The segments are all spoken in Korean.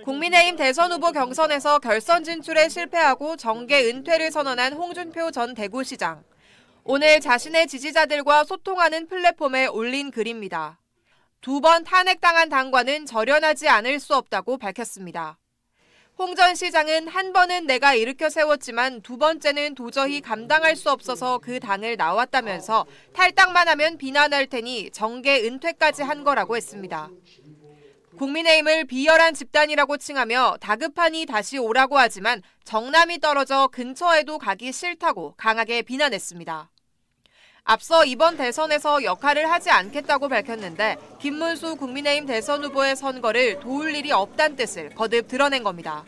국민의힘 대선 후보 경선에서 결선 진출에 실패하고 정계 은퇴를 선언한 홍준표 전 대구시장. 오늘 자신의 지지자들과 소통하는 플랫폼에 올린 글입니다. 2번 탄핵당한 당과는 절연하지 않을 수 없다고 밝혔습니다. 홍 전 시장은 한 번은 내가 일으켜 세웠지만 2번째는 도저히 감당할 수 없어서 그 당을 나왔다면서 탈당만 하면 비난할 테니 정계 은퇴까지 한 거라고 했습니다. 국민의힘을 비열한 집단이라고 칭하며 다급하니 다시 오라고 하지만 정남이 떨어져 근처에도 가기 싫다고 강하게 비난했습니다. 앞서 이번 대선에서 역할을 하지 않겠다고 밝혔는데 김문수 국민의힘 대선 후보의 선거를 도울 일이 없다는 뜻을 거듭 드러낸 겁니다.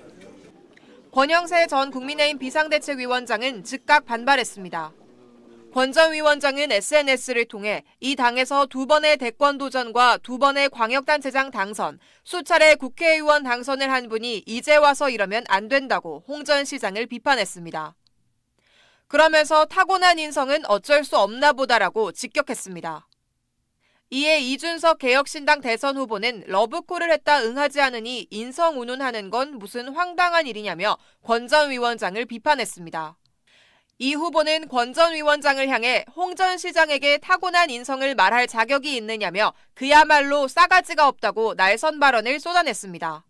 권영세 전 국민의힘 비상대책위원장은 즉각 반발했습니다. 권 전 위원장은 SNS를 통해 이 당에서 2번의 대권 도전과 2번의 광역단체장 당선, 수차례 국회의원 당선을 한 분이 이제 와서 이러면 안 된다고 홍 전 시장을 비판했습니다. 그러면서 타고난 인성은 어쩔 수 없나 보다라고 직격했습니다. 이에 이준석 개혁신당 대선 후보는 러브콜을 했다 응하지 않으니 인성 운운하는 건 무슨 황당한 일이냐며 권 전 위원장을 비판했습니다. 이 후보는 권 전 위원장을 향해 홍 전 시장에게 타고난 인성을 말할 자격이 있느냐며 그야말로 싸가지가 없다고 날선 발언을 쏟아냈습니다.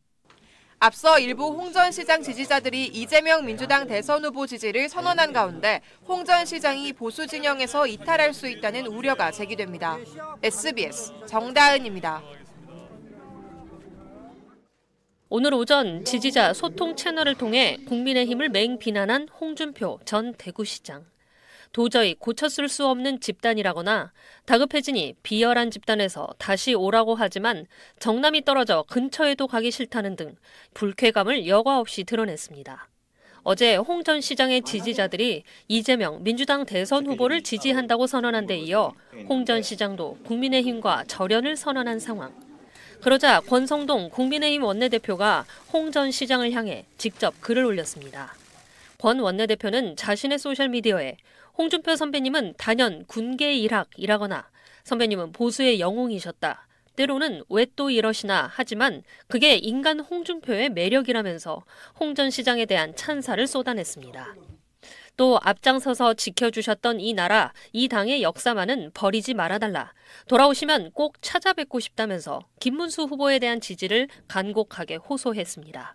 앞서 일부 홍 전 시장 지지자들이 이재명 민주당 대선 후보 지지를 선언한 가운데 홍 전 시장이 보수 진영에서 이탈할 수 있다는 우려가 제기됩니다. SBS 정다은입니다. 오늘 오전 지지자 소통 채널을 통해 국민의힘을 맹비난한 홍준표 전 대구시장. 도저히 고쳤을 수 없는 집단이라거나 다급해지니 비열한 집단에서 다시 오라고 하지만 정남이 떨어져 근처에도 가기 싫다는 등 불쾌감을 여과 없이 드러냈습니다. 어제 홍 전 시장의 지지자들이 이재명 민주당 대선 후보를 지지한다고 선언한 데 이어 홍 전 시장도 국민의힘과 절연을 선언한 상황. 그러자 권성동 국민의힘 원내대표가 홍 전 시장을 향해 직접 글을 올렸습니다. 권 원내대표는 자신의 소셜미디어에 홍준표 선배님은 단연 군계 일학이라거나 선배님은 보수의 영웅이셨다. 때로는 왜 또 이러시나 하지만 그게 인간 홍준표의 매력이라면서 홍 전 시장에 대한 찬사를 쏟아냈습니다. 또 앞장서서 지켜주셨던 이 나라, 이 당의 역사만은 버리지 말아달라. 돌아오시면 꼭 찾아뵙고 싶다면서 김문수 후보에 대한 지지를 간곡하게 호소했습니다.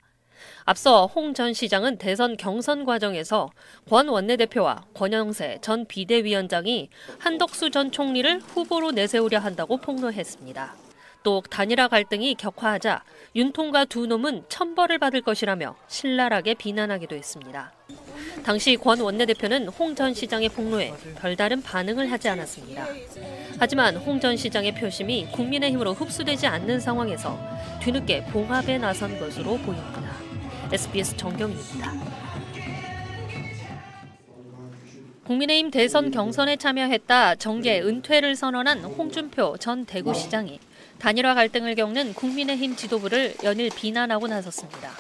앞서 홍 전 시장은 대선 경선 과정에서 권 원내대표와 권영세 전 비대위원장이 한덕수 전 총리를 후보로 내세우려 한다고 폭로했습니다. 또 단일화 갈등이 격화하자 윤통과 두 놈은 천벌을 받을 것이라며 신랄하게 비난하기도 했습니다. 당시 권 원내대표는 홍 전 시장의 폭로에 별다른 반응을 하지 않았습니다. 하지만 홍 전 시장의 표심이 국민의힘으로 흡수되지 않는 상황에서 뒤늦게 봉합에 나선 것으로 보입니다. SBS 정경입니다. 국민의힘 대선 경선에 참여했다 정계 은퇴를 선언한 홍준표 전 대구시장이 단일화 갈등을 겪는 국민의힘 지도부를 연일 비난하고 나섰습니다.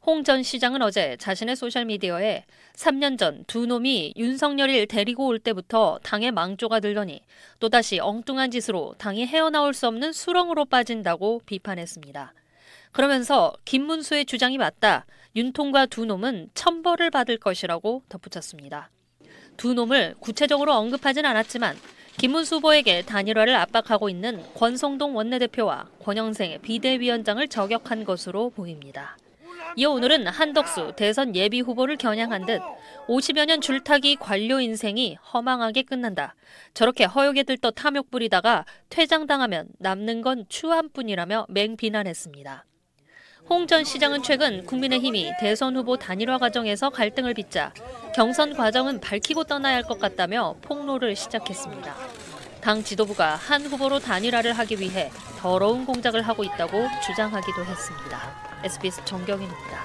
홍 전 시장은 어제 자신의 소셜미디어에 3년 전 두 놈이 윤석열을 데리고 올 때부터 당에 망조가 들더니 또다시 엉뚱한 짓으로 당이 헤어나올 수 없는 수렁으로 빠진다고 비판했습니다. 그러면서 김문수의 주장이 맞다. 윤통과 두 놈은 천벌을 받을 것이라고 덧붙였습니다. 두 놈을 구체적으로 언급하진 않았지만 김문수 후보에게 단일화를 압박하고 있는 권성동 원내대표와 권영세 비대위원장을 저격한 것으로 보입니다. 이어 오늘은 한덕수 대선 예비 후보를 겨냥한 듯 50여 년 줄타기 관료 인생이 허망하게 끝난다. 저렇게 허욕에 들떠 탐욕 부리다가 퇴장당하면 남는 건 추함뿐이라며 맹비난했습니다. 홍 전 시장은 최근 국민의힘이 대선 후보 단일화 과정에서 갈등을 빚자 경선 과정은 밝히고 떠나야 할 것 같다며 폭로를 시작했습니다. 당 지도부가 한 후보로 단일화를 하기 위해 더러운 공작을 하고 있다고 주장하기도 했습니다. SBS 정경인입니다.